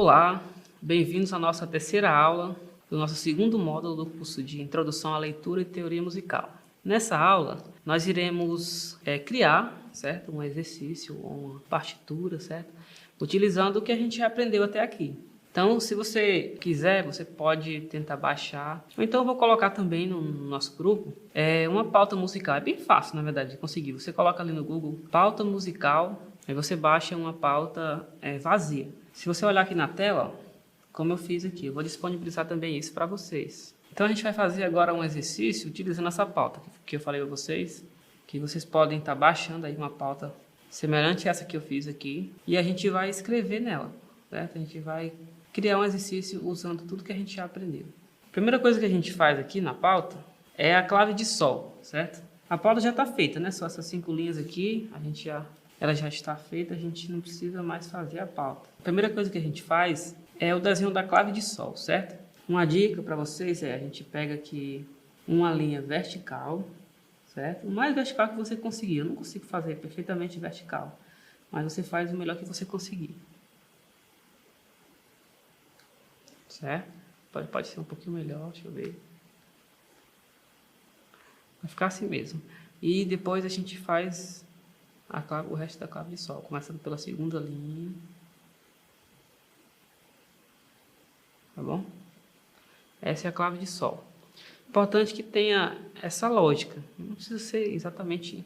Olá, bem-vindos à nossa terceira aula do nosso segundo módulo do curso de Introdução à Leitura e Teoria Musical. Nessa aula, nós iremos criar, certo? Um exercício ou uma partitura, certo? Utilizando o que a gente já aprendeu até aqui. Então, se você quiser, você pode tentar baixar. Ou então, eu vou colocar também no nosso grupo uma pauta musical. É bem fácil, na verdade, de conseguir. Você coloca ali no Google, pauta musical, aí você baixa uma pauta vazia. Se você olhar aqui na tela, ó, como eu fiz aqui, eu vou disponibilizar também isso para vocês. Então, a gente vai fazer agora um exercício utilizando essa pauta que eu falei para vocês, que vocês podem estar baixando aí uma pauta semelhante a essa que eu fiz aqui, e a gente vai escrever nela, certo? A gente vai criar um exercício usando tudo que a gente já aprendeu. A primeira coisa que a gente faz aqui na pauta é a clave de sol, certo? A pauta já está feita, né? Só essas 5 linhas aqui, ela já está feita, a gente não precisa mais fazer a pauta. A primeira coisa que a gente faz é o desenho da clave de sol, certo? Uma dica para vocês a gente pega aqui uma linha vertical, certo? O mais vertical que você conseguir. Eu não consigo fazer perfeitamente vertical, mas você faz o melhor que você conseguir. Certo? Pode ser um pouquinho melhor, deixa eu ver. Vai ficar assim mesmo. E depois a gente faz o resto da clave de sol, começando pela segunda linha. Tá bom? Essa é a clave de sol. Importante que tenha essa lógica. Não precisa ser exatamente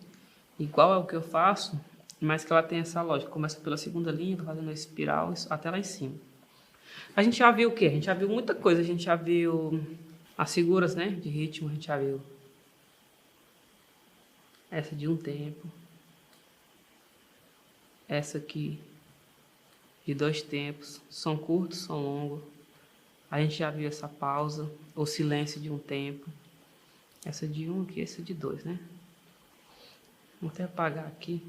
igual ao que eu faço, mas que ela tenha essa lógica. Começa pela segunda linha, vai fazendo a espiral até lá em cima. A gente já viu o quê? A gente já viu muita coisa. A gente já viu as figuras, né, de ritmo, a gente já viu essa de um tempo, essa aqui de 2 tempos, som curto, som longo. A gente já viu essa pausa, ou silêncio de um tempo. Essa de 1 aqui, essa de 2, né? Vou até apagar aqui.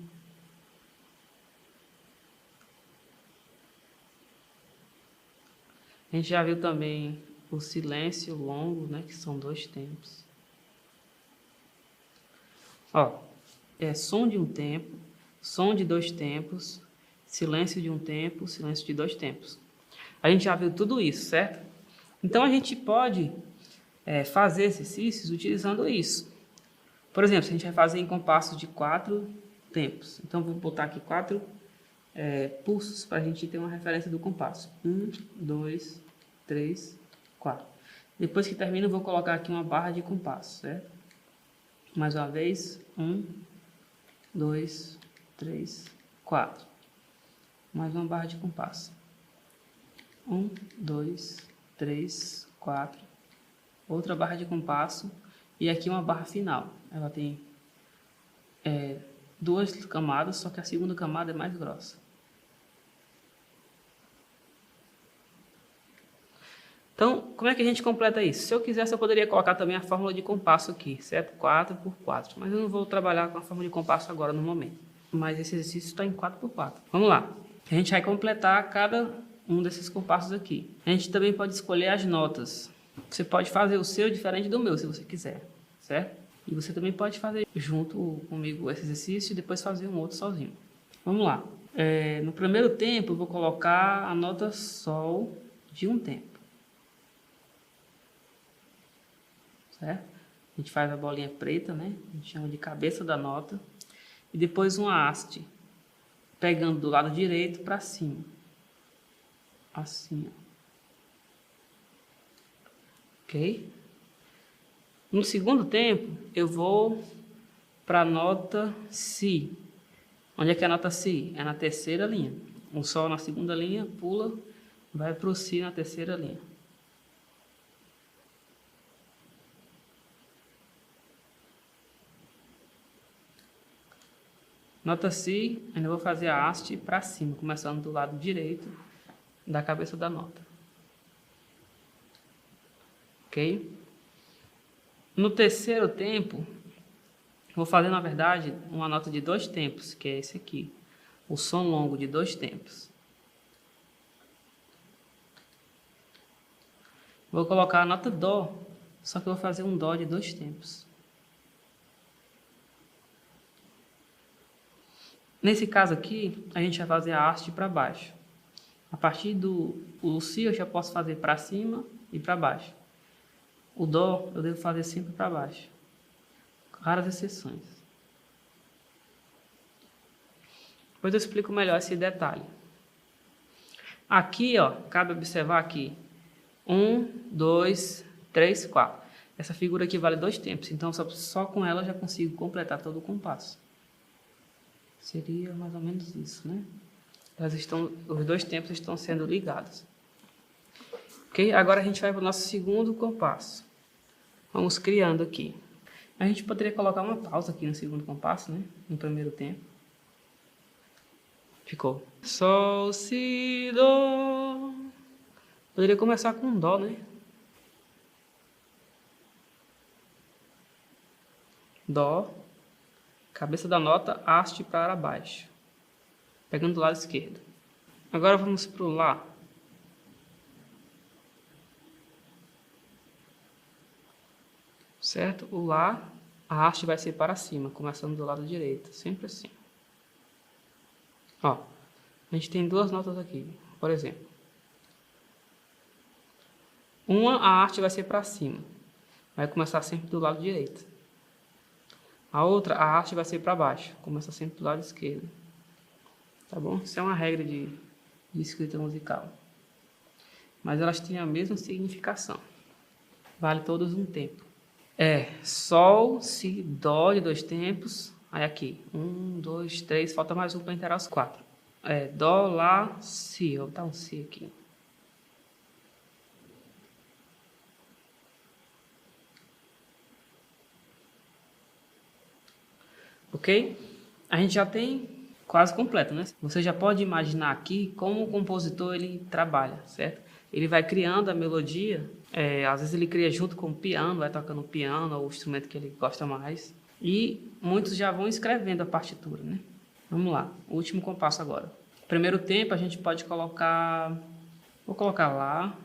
A gente já viu também o silêncio longo, né? Que são 2 tempos. Ó, som de um tempo, som de 2 tempos, silêncio de um tempo, silêncio de 2 tempos. A gente já viu tudo isso, certo? Então, a gente pode fazer exercícios utilizando isso. Por exemplo, se a gente vai fazer em compassos de 4 tempos. Então, vou botar aqui 4 pulsos para a gente ter uma referência do compasso. 1, 2, 3, 4. Depois que termina, eu vou colocar aqui uma barra de compasso, certo? Mais uma vez. 1, 2, 3, 4. Mais uma barra de compasso. 1, 2, 3, 4. Outra barra de compasso. E aqui uma barra final. Ela tem 2 camadas, só que a segunda camada é mais grossa. Então, como é que a gente completa isso? Se eu quisesse, eu poderia colocar também a fórmula de compasso aqui, certo? 4 por 4. Mas eu não vou trabalhar com a fórmula de compasso agora no momento. Mas esse exercício está em 4 por 4. Vamos lá. A gente vai completar cada um desses compassos aqui. A gente também pode escolher as notas. Você pode fazer o seu diferente do meu, se você quiser, certo? E você também pode fazer junto comigo esse exercício e depois fazer um outro sozinho. Vamos lá. No primeiro tempo, eu vou colocar a nota Sol de um tempo. Certo? A gente faz a bolinha preta, né? A gente chama de cabeça da nota. E depois uma haste, pegando do lado direito para cima. Assim, ó. Ok? No segundo tempo, eu vou para a nota Si. Onde é que é a nota Si? É na terceira linha. O Sol na segunda linha, pula, vai para o Si na terceira linha. Nota Si, ainda vou fazer a haste para cima, começando do lado direito da cabeça da nota. Ok? No terceiro tempo, vou fazer, na verdade, uma nota de 2 tempos, que é esse aqui. O som longo de 2 tempos. Vou colocar a nota Dó, só que eu vou fazer um Dó de 2 tempos. Nesse caso aqui, a gente vai fazer a haste para baixo. A partir do Si eu já posso fazer para cima e para baixo. O Dó eu devo fazer sempre para baixo. Raras exceções. Depois eu explico melhor esse detalhe. Aqui, ó, cabe observar aqui. 1, 2, 3, 4. Essa figura aqui vale 2 tempos, então só com ela eu já consigo completar todo o compasso. Seria mais ou menos isso, né? Os 2 tempos estão sendo ligados. Ok? Agora a gente vai para o nosso segundo compasso. Vamos criando aqui. A gente poderia colocar uma pausa aqui no segundo compasso, né? No primeiro tempo. Ficou Sol, Si, Dó. Poderia começar com Dó, né? Dó. Cabeça da nota, haste para baixo. Pegando do lado esquerdo. Agora vamos para o Lá. Certo? O Lá, a haste vai ser para cima, começando do lado direito. Sempre assim. Ó, a gente tem 2 notas aqui, por exemplo. Uma, a haste vai ser para cima. Vai começar sempre do lado direito. A outra, a haste vai ser para baixo. Começa sempre do lado esquerdo. Tá bom? Isso é uma regra de escrita musical. Mas elas têm a mesma significação. Vale todos um tempo. Sol, Si, Dó de 2 tempos. Aí aqui, 1, 2, 3, falta mais um para inteirar os 4. Dó, Lá, Si. Vou botar um Si aqui. Ok? A gente já tem quase completo, né? Você já pode imaginar aqui como o compositor ele trabalha, certo? Ele vai criando a melodia, às vezes ele cria junto com o piano, vai tocando o piano ou o instrumento que ele gosta mais. E muitos já vão escrevendo a partitura, né? Vamos lá, o último compasso agora. Primeiro tempo a gente pode colocar... Vou colocar Lá.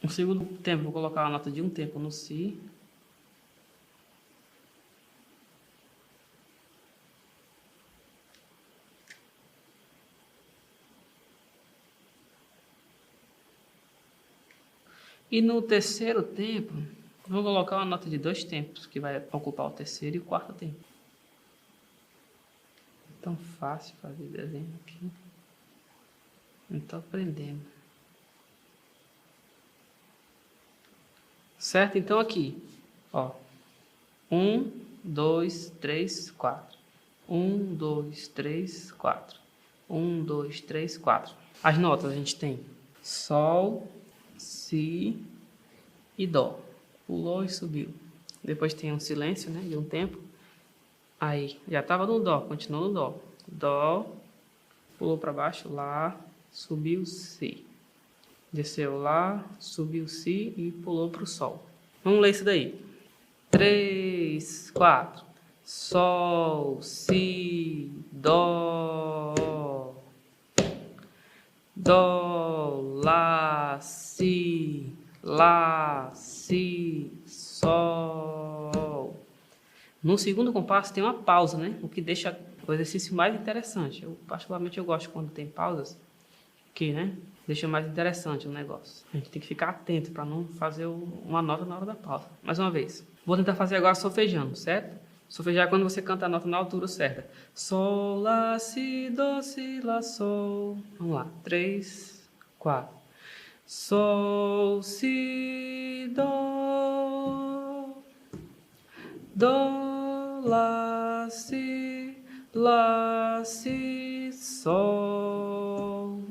No segundo tempo, vou colocar a nota de um tempo no Si. E no terceiro tempo, vou colocar uma nota de 2 tempos, que vai ocupar o terceiro e o quarto tempo. É tão fácil fazer desenho aqui. Não estou aprendendo. Certo? Então aqui, ó. 1, 2, 3, 4. 1, 2, 3, 4. 1, 2, 3, 4. As notas a gente tem Sol, Si e Dó. Pulou e subiu. Depois tem um silêncio, né? De um tempo. Aí, já estava no Dó, continuou no Dó. Dó, pulou para baixo, Lá, subiu, Si. Desceu Lá, subiu, Si e pulou para o Sol. Vamos ler isso daí. 3, 4. Sol, Si, Dó. Dó, Lá, Si, Sol. No segundo compasso tem uma pausa, né? O que deixa o exercício mais interessante. Particularmente eu gosto quando tem pausas, que, né? Deixa mais interessante o negócio. A gente tem que ficar atento para não fazer uma nota na hora da pausa. Mais uma vez. Vou tentar fazer agora solfejando, certo? Solfejar é quando você canta a nota na altura certa. Sol, Lá, Si, Dó, Si, Lá, Sol. Vamos lá. 3, 4. Sol, Si, Dó. Dó, Lá, Si, Sol.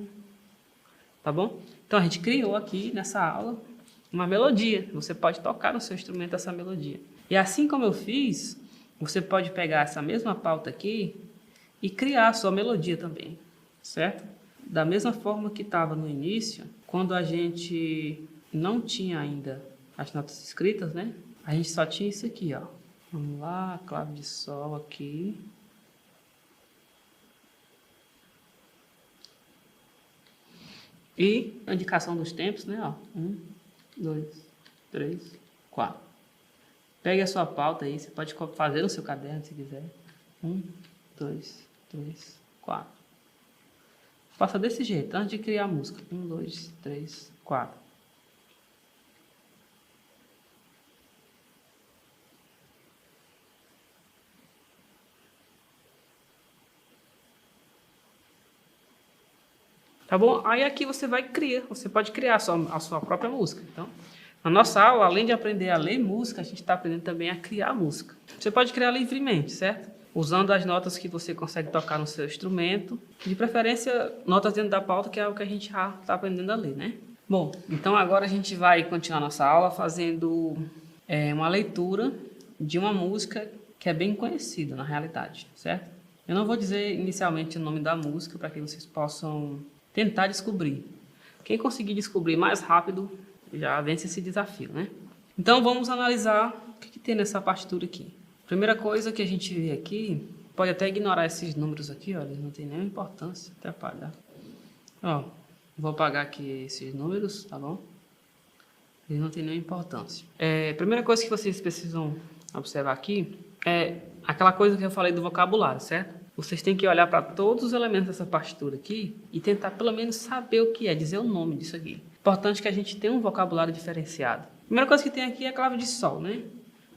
Tá bom? Então a gente criou aqui nessa aula uma melodia. Você pode tocar no seu instrumento essa melodia. E assim como eu fiz, você pode pegar essa mesma pauta aqui e criar a sua melodia também, certo? Da mesma forma que estava no início, quando a gente não tinha ainda as notas escritas, né? A gente só tinha isso aqui, ó. Vamos lá, clave de Sol aqui. E a indicação dos tempos, né? Ó, 1, 2, 3, 4. Pegue a sua pauta aí, você pode fazer no seu caderno se quiser. 1, 2, 3, 4. Faça desse jeito, antes de criar a música. 1, 2, 3, 4. Tá bom? Aí aqui você pode criar a sua própria música. Então, na nossa aula, além de aprender a ler música, a gente está aprendendo também a criar música. Você pode criar livremente, certo? Usando as notas que você consegue tocar no seu instrumento. De preferência, notas dentro da pauta, que é o que a gente já está aprendendo a ler, né? Bom, então agora a gente vai continuar nossa aula fazendo uma leitura de uma música que é bem conhecida na realidade, certo? Eu não vou dizer inicialmente o nome da música para que vocês possam tentar descobrir. Quem conseguir descobrir mais rápido já vence esse desafio, né? Então vamos analisar o que tem nessa partitura aqui. Primeira coisa que a gente vê aqui, pode até ignorar esses números aqui, ó, eles não tem nenhuma importância, até apagar. Ó, vou apagar aqui esses números, tá bom? Eles não tem nenhuma importância. Primeira coisa que vocês precisam observar aqui é aquela coisa que eu falei do vocabulário, certo? Vocês têm que olhar para todos os elementos dessa partitura aqui e tentar pelo menos saber o que é, dizer o nome disso aqui. Importante que a gente tenha um vocabulário diferenciado. Primeira coisa que tem aqui é a clave de sol, né?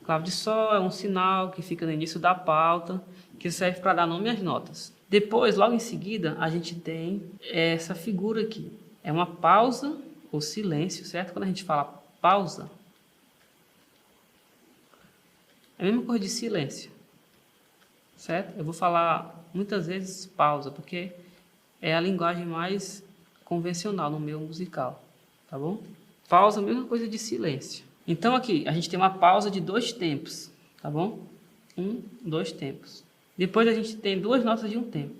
A clave de sol é um sinal que fica no início da pauta, que serve para dar nome às notas. Depois, logo em seguida, a gente tem essa figura aqui. É uma pausa ou silêncio, certo? Quando a gente fala pausa, é a mesma coisa de silêncio. Certo? Eu vou falar muitas vezes pausa, porque é a linguagem mais convencional no meio musical, tá bom? Pausa é a mesma coisa de silêncio. Então aqui, a gente tem uma pausa de 2 tempos, tá bom? 1, 2 tempos. Depois a gente tem 2 notas de um tempo.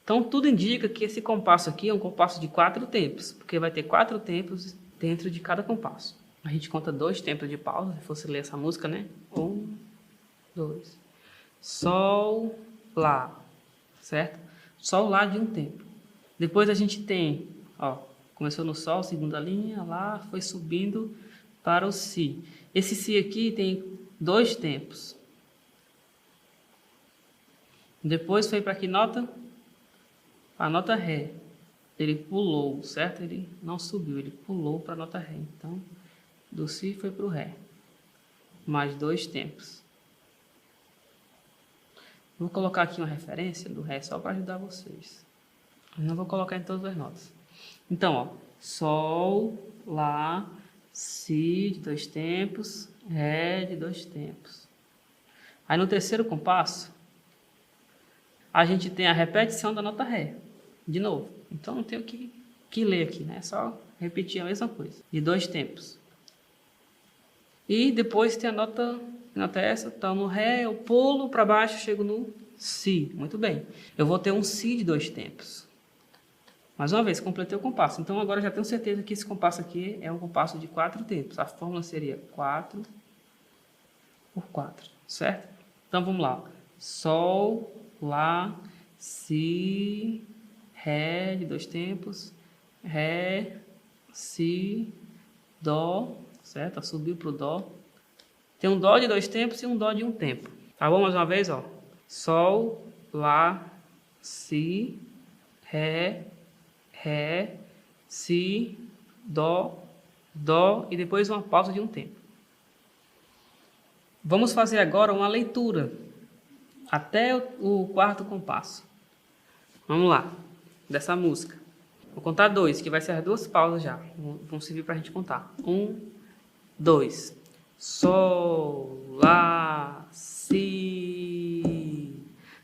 Então tudo indica que esse compasso aqui é um compasso de 4 tempos, porque vai ter 4 tempos dentro de cada compasso. A gente conta 2 tempos de pausa, se fosse ler essa música, né? 1, 2... Sol, Lá, certo? Sol, Lá de um tempo. Depois a gente tem, ó, começou no Sol, segunda linha, Lá, foi subindo para o Si. Esse Si aqui tem 2 tempos. Depois foi para que nota? A nota Ré. Ele pulou, certo? Ele não subiu, ele pulou para a nota Ré. Então, do Si foi para o Ré. Mais 2 tempos. Vou colocar aqui uma referência do Ré só para ajudar vocês. Eu não vou colocar em todas as notas. Então, ó, Sol, Lá, Si de 2 tempos, Ré de 2 tempos. Aí no terceiro compasso, a gente tem a repetição da nota Ré. De novo. Então não tenho que ler aqui, né? É só repetir a mesma coisa. De 2 tempos. E depois tem a nota essa, tá no Ré, eu pulo para baixo, chego no Si. Muito bem. Eu vou ter um Si de 2 tempos. Mais uma vez, completei o compasso. Então agora eu já tenho certeza que esse compasso aqui é um compasso de 4 tempos. A fórmula seria 4 por 4, certo? Então vamos lá. Sol, Lá, Si, Ré de 2 tempos, Ré, Si, Dó, certo? Subiu para o Dó. Tem um Dó de 2 tempos e um Dó de um tempo. Tá bom? Mais uma vez, ó. Sol, Lá, Si, Ré, Ré, Si, Dó, Dó e depois uma pausa de um tempo. Vamos fazer agora uma leitura até o quarto compasso. Vamos lá, dessa música. Vou contar 2, que vai ser as 2 pausas já. Vão servir para a gente contar. 1, 2. Sol, Lá, Si,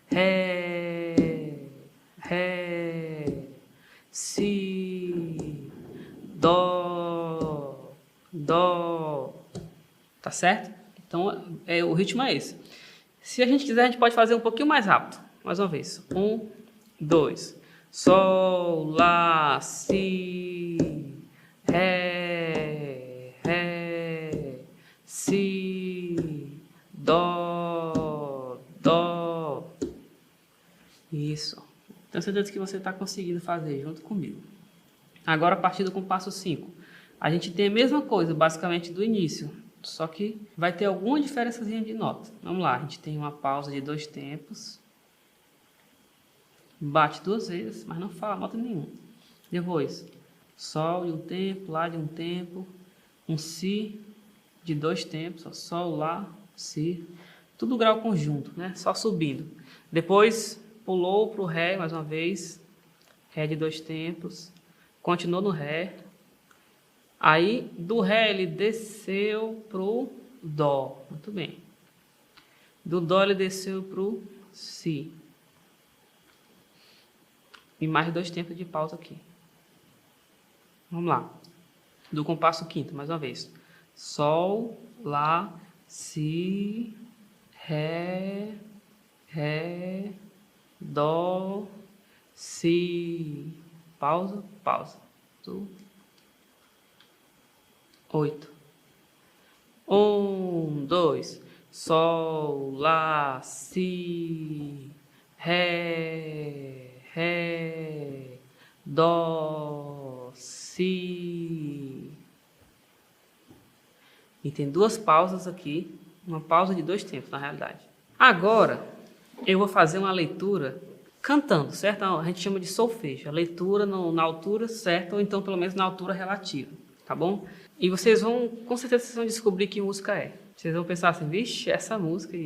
Ré, Ré, Si, Dó, Dó. Tá certo? Então, o ritmo é esse. Se a gente quiser, a gente pode fazer um pouquinho mais rápido. Mais uma vez. 1, 2. Sol, Lá, Si, Ré, Ré, Si, Dó, Dó. Isso. Tenho certeza que você está conseguindo fazer junto comigo. Agora, a partir do compasso 5. A gente tem a mesma coisa, basicamente, do início. Só que vai ter alguma diferençazinha de nota. Vamos lá, a gente tem uma pausa de 2 tempos. Bate 2 vezes, mas não fala nota nenhuma. Depois, Sol de um tempo, Lá de um tempo, um Si de 2 tempos, ó, Sol, Lá, Si, tudo grau conjunto, né? Só subindo. Depois, pulou para o Ré mais uma vez, Ré de 2 tempos, continuou no Ré. Aí, do Ré, ele desceu para o Dó, muito bem. Do Dó, ele desceu para o Si. E mais 2 tempos de pausa aqui. Vamos lá. Do compasso quinto, mais uma vez. Sol, Lá, Si, Ré, Ré, Dó, Si. Pausa, pausa. 8. 1, 2. Sol, Lá, Si, Ré, Ré, Dó, Si. E tem 2 pausas aqui, uma pausa de 2 tempos, na realidade. Agora, eu vou fazer uma leitura cantando, certo? A gente chama de solfejo, a leitura na altura certa, ou então pelo menos na altura relativa, tá bom? E vocês vão, com certeza, vocês vão descobrir que música é. Vocês vão pensar assim, vixe, essa música,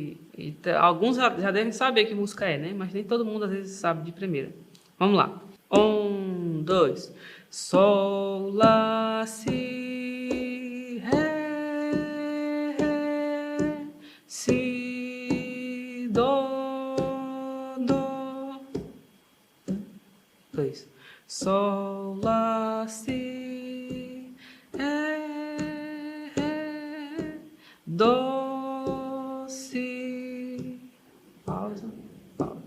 alguns já devem saber que música é, né? Mas nem todo mundo às vezes sabe de primeira. Vamos lá. 1, 2. Sol, Lá, Si, Ré, Ré, Si, Dó, Dó. 2. Sol, Lá, Si, Ré, Ré, Dó, Si. Pausa, pausa.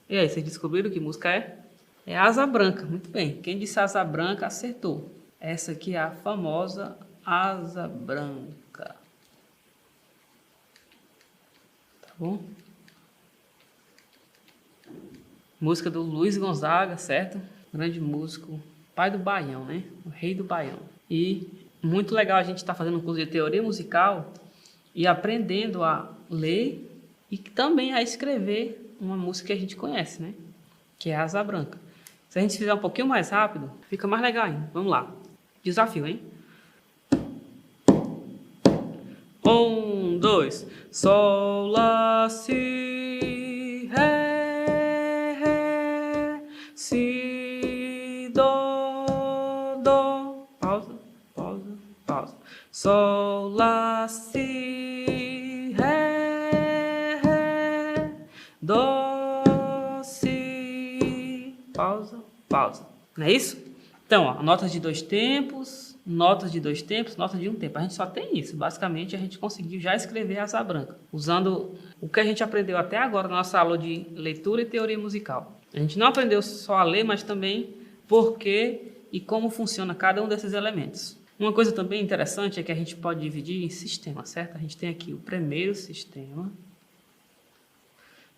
E aí, vocês descobriram que música é? É Asa Branca, muito bem. Quem disse Asa Branca acertou. Essa aqui é a famosa Asa Branca. Tá bom? Música do Luiz Gonzaga, certo? Grande músico, pai do Baião, né? O rei do Baião. E muito legal a gente estar fazendo um curso de teoria musical e aprendendo a ler e também a escrever uma música que a gente conhece, né? Que é a Asa Branca. Se a gente fizer um pouquinho mais rápido, fica mais legal ainda. Vamos lá. Desafio, hein? 1, 2. Sol, Lá, Si, Ré, Ré, Si, Dó, Dó. Pausa, pausa, pausa. Sol, Lá, Si, Ré, Ré, Dó, Si. Pausa, pausa. Não é isso? Então, ó, notas de 2 tempos, notas de 2 tempos, notas de 1 tempo. A gente só tem isso. Basicamente, a gente conseguiu já escrever a Asa Branca, usando o que a gente aprendeu até agora na nossa aula de leitura e teoria musical. A gente não aprendeu só a ler, mas também por que e como funciona cada um desses elementos. Uma coisa também interessante é que a gente pode dividir em sistemas, certo? A gente tem aqui o primeiro sistema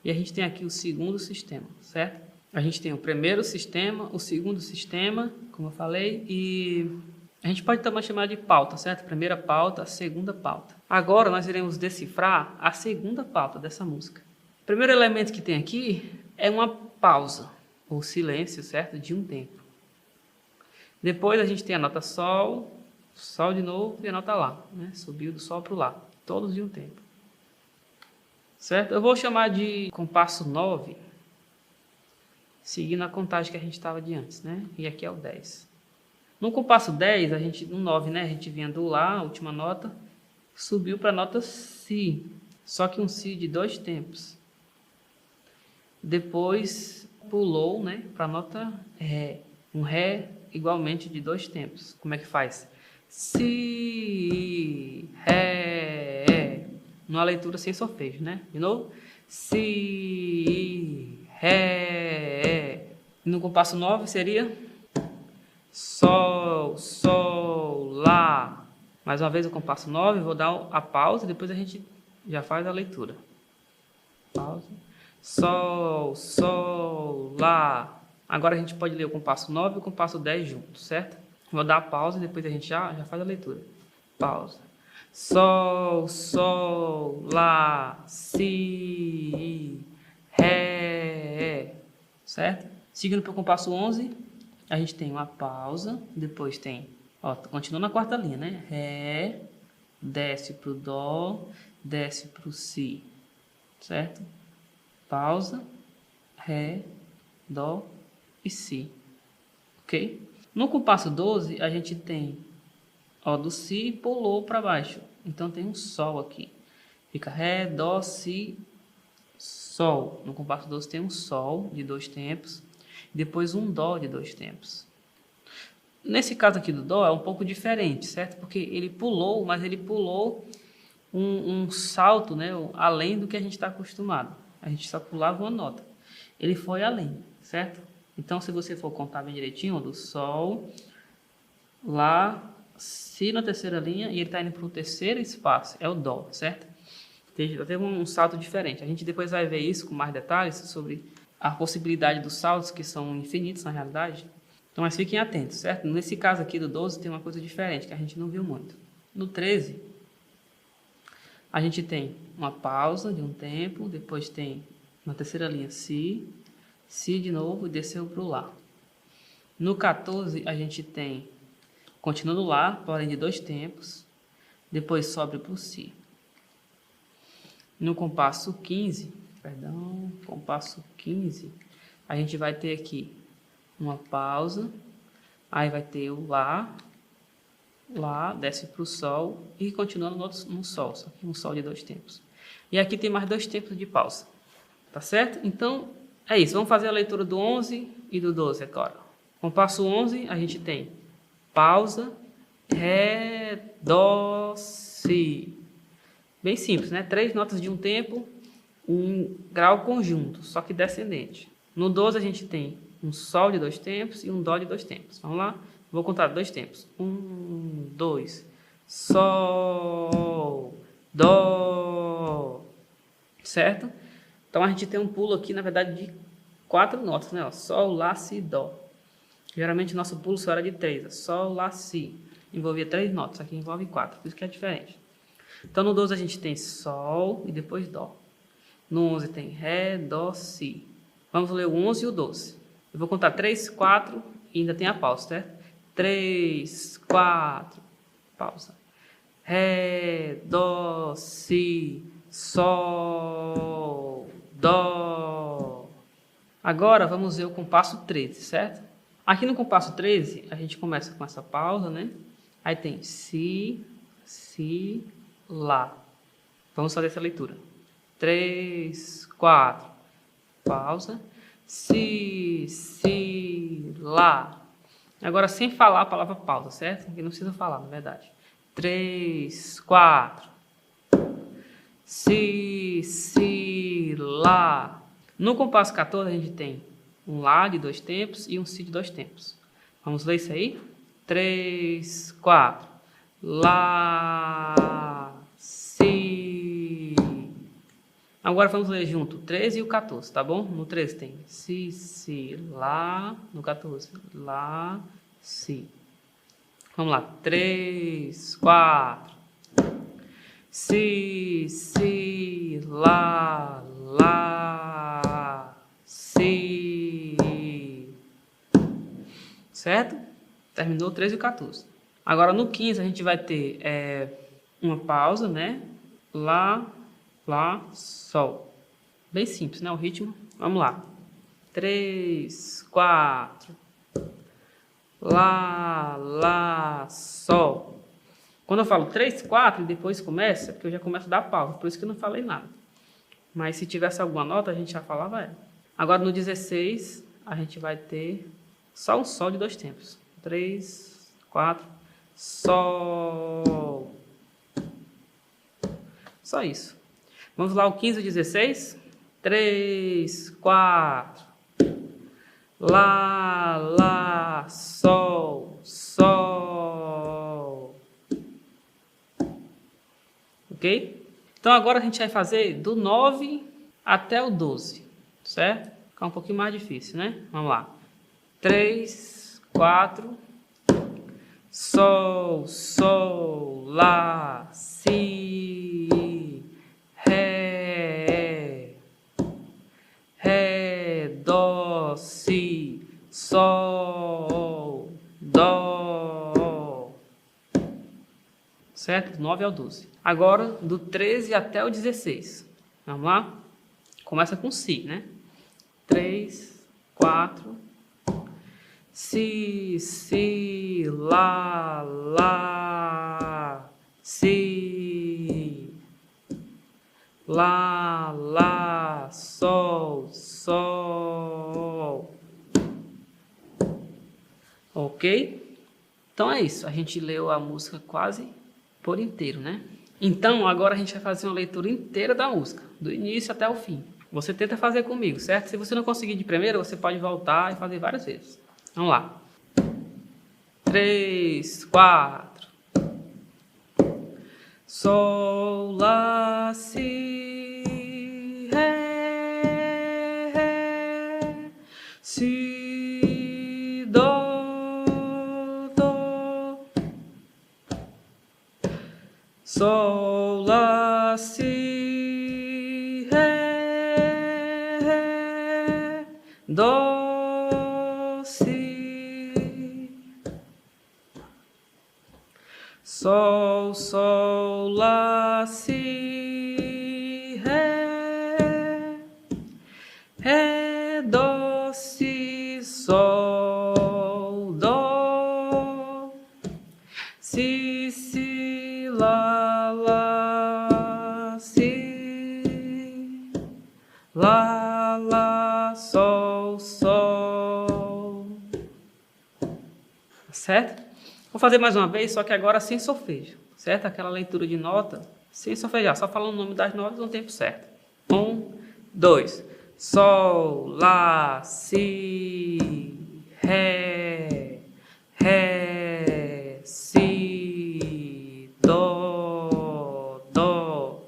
e a gente tem aqui o segundo sistema, certo? A gente tem o primeiro sistema, o segundo sistema, como eu falei, e a gente pode também chamar de pauta, certo? Primeira pauta, segunda pauta. Agora nós iremos decifrar a segunda pauta dessa música. O primeiro elemento que tem aqui é uma pausa, ou silêncio, certo? De 1 tempo. Depois a gente tem a nota Sol, Sol de novo e a nota Lá, né? Subiu do Sol para o Lá, todos de 1 tempo. Certo? Eu vou chamar de compasso 9, seguindo a contagem que a gente estava de antes, né? E aqui é o 10. No compasso 10, no 9, né? A gente vinha do Lá, a última nota, subiu para a nota Si, só que um Si de 2 tempos. Depois pulou, né? Para a nota Ré, um Ré igualmente de 2 tempos. Como é que faz? Si, Ré, Ré. Numa leitura sem solfejo, né? De novo. Si, Ré. No compasso 9 seria Sol, Sol, Lá. Mais uma vez o compasso 9, vou dar a pausa e depois a gente já faz a leitura. Pausa. Sol, Sol, Lá. Agora a gente pode ler o compasso 9 e o compasso 10 juntos, certo? Vou dar a pausa e depois a gente já faz a leitura. Pausa. Sol, Sol, Lá, Si, Ré, certo? Seguindo para o compasso 11, a gente tem uma pausa, depois tem, ó, continua na quarta linha, né? Ré, desce para o Dó, desce para o Si, certo? Pausa, Ré, Dó e Si, ok? No compasso 12, a gente tem, ó, do Si pulou para baixo, então tem um Sol aqui. Fica Ré, Dó, Si, Sol. No compasso 12 tem um Sol de 2 tempos, depois um Dó de 2 tempos. Nesse caso aqui do Dó é um pouco diferente, certo? Porque ele pulou, mas ele pulou um salto, né, além do que a gente está acostumado. A gente só pulava uma nota. Ele foi além, certo? Então, se você for contar bem direitinho, ó, do Sol, Lá, Si na terceira linha, e ele está indo para o terceiro espaço, é o Dó, certo? Teve um salto diferente. A gente depois vai ver isso com mais detalhes sobre a possibilidade dos saltos, que são infinitos na realidade. Então, mas fiquem atentos, certo? Nesse caso aqui do 12 tem uma coisa diferente, que a gente não viu muito. No 13, a gente tem uma pausa de um tempo, depois tem na terceira linha Si, Si de novo e desceu para o Lá. No 14, a gente tem, continua no Lá, porém de 2 tempos, depois sobe para o Si. No compasso 15, compasso 15, a gente vai ter aqui uma pausa, aí vai ter o Lá, Lá, desce para o Sol e continuando no Sol, só que um Sol de 2 tempos. E aqui tem mais 2 tempos de pausa, tá certo? Então, é isso, vamos fazer a leitura do 11 e do 12 agora. Compasso 11, a gente tem pausa, Ré, Dó, Si. Bem simples, né? 3 notas de um tempo, um grau conjunto, só que descendente. No 12 a gente tem um Sol de 2 tempos e um Dó de 2 tempos. Vamos lá? Vou contar 2 tempos. 1, 2, Sol, Dó, certo? Então a gente tem um pulo aqui, na verdade, de 4 notas, né? Ó, Sol, Lá, Si, Dó. Geralmente nosso pulo só era de 3, Sol, Lá, Si. Envolvia 3 notas, aqui envolve 4, por isso que é diferente. Então no 12 a gente tem Sol e depois Dó. No 11 tem Ré, Dó, Si. Vamos ler o 11 e o 12. Eu vou contar 3, 4 e ainda tem a pausa, certo? 3, 4, pausa. Ré, Dó, Si, Sol, Dó. Agora vamos ver o compasso 13, certo? Aqui no compasso 13, a gente começa com essa pausa, né? Aí tem Si, Si, Lá. Vamos fazer essa leitura. 3, 4, pausa. Si, Si, Lá. Agora sem falar a palavra pausa, certo? Aqui não precisa falar, na verdade. 3, 4. Si, Si, Lá. No compasso 14 a gente tem um Lá de 2 tempos e um Si de 2 tempos. Vamos ler isso aí? 3, 4. Lá, Si. Agora vamos ler junto o 13 e o 14, tá bom? No 13 tem Si, Si, Lá. No 14, Lá, Si. Vamos lá. 3, 4. Si, Si, Lá, Lá, Si. Certo? Terminou o 13 e o 14. Agora no 15 a gente vai ter uma pausa, né? Lá, Lá, Sol. Bem simples, né? O ritmo. Vamos lá. 3, 4. Lá, Lá, Sol. Quando eu falo 3, 4 e depois começa, é porque eu já começo a dar pausa. Por isso que eu não falei nada. Mas se tivesse alguma nota, a gente já falava ela. Agora no 16, a gente vai ter só um Sol de 2 tempos. 3, 4, Sol. Só isso. Vamos lá, o 15 e 16. 3, 4. Lá, Lá, Sol, Sol. Ok? Então agora a gente vai fazer do 9 até o 12, certo? Fica um pouquinho mais difícil, né? Vamos lá. 3, 4. sol, sol, lá, si, ré, ré, dó, si, sol, dó. Certo? 9 ao 12. Agora, do 13 até o 16. Vamos lá? Começa com si, né? 3, 4. Si, lá, si. Lá, sol, sol. Ok? Então é isso. A gente leu a música quase por inteiro, né? Então, agora a gente vai fazer uma leitura inteira da música, do início até o fim. Você tenta fazer comigo, certo? Se você não conseguir de primeira, você pode voltar e fazer várias vezes. Vamos lá. 3, 4. Sol, lá, si, ré, ré, si, dó, dó. Sol, lá, si, ré, ré, dó, si. Sol, sol, lá, si, ré, ré, dó, si, sol, dó, si, lá, si, lá, sol, sol. Certo? Vou fazer mais uma vez, só que agora sem solfejo, certo? Aquela leitura de nota sem solfejar, só falando o nome das notas no tempo certo. 1, 2. Sol, lá, si, ré, ré, si, dó, dó.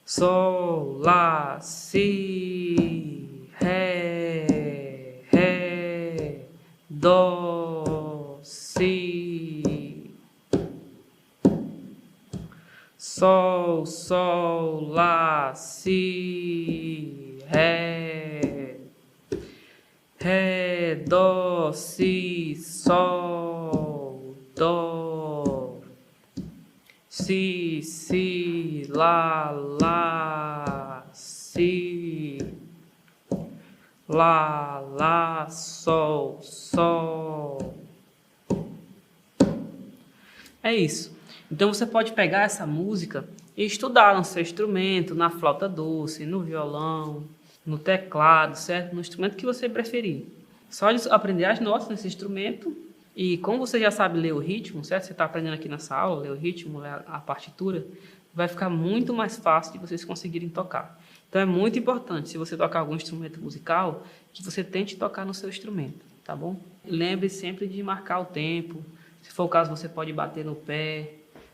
Sol, lá, si, ré, ré, dó, si. Sol, sol, lá, si, ré, ré, dó, si, sol, dó, si, lá, si, lá, sol, sol. É isso. Então você pode pegar essa música e estudar no seu instrumento, na flauta doce, no violão, no teclado, certo? No instrumento que você preferir. Só de aprender as notas nesse instrumento e como você já sabe ler o ritmo, certo? Você está aprendendo aqui nessa aula, ler o ritmo, ler a partitura, vai ficar muito mais fácil de vocês conseguirem tocar. Então é muito importante, se você tocar algum instrumento musical, que você tente tocar no seu instrumento, tá bom? Lembre sempre de marcar o tempo. Se for o caso, você pode bater no pé,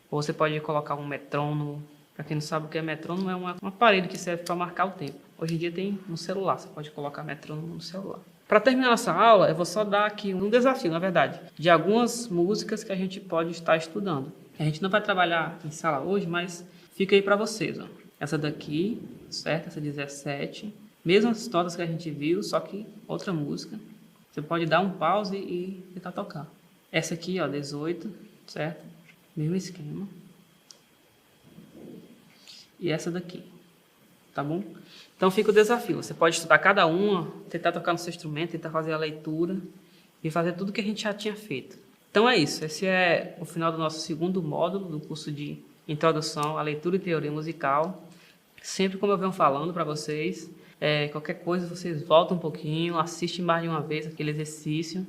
ou você pode colocar um metrônomo. Para quem não sabe o que é metrônomo, é um aparelho que serve para marcar o tempo. Hoje em dia tem no celular, você pode colocar metrônomo no celular. Para terminar nossa aula, eu vou só dar aqui um desafio, na verdade, de algumas músicas que a gente pode estar estudando. A gente não vai trabalhar em sala hoje, mas fica aí para vocês. Ó. Essa daqui, certo? Essa 17. Mesmas notas que a gente viu, só que outra música. Você pode dar um pause e tentar tocar. Essa aqui, ó, 18, certo? Mesmo esquema. E essa daqui, tá bom? Então fica o desafio. Você pode estudar cada uma, tentar tocar no seu instrumento, tentar fazer a leitura e fazer tudo que a gente já tinha feito. Então é isso. Esse é o final do nosso segundo módulo do curso de Introdução à Leitura e Teoria Musical. Sempre como eu venho falando para vocês, qualquer coisa vocês voltam um pouquinho, assistem mais de uma vez aquele exercício.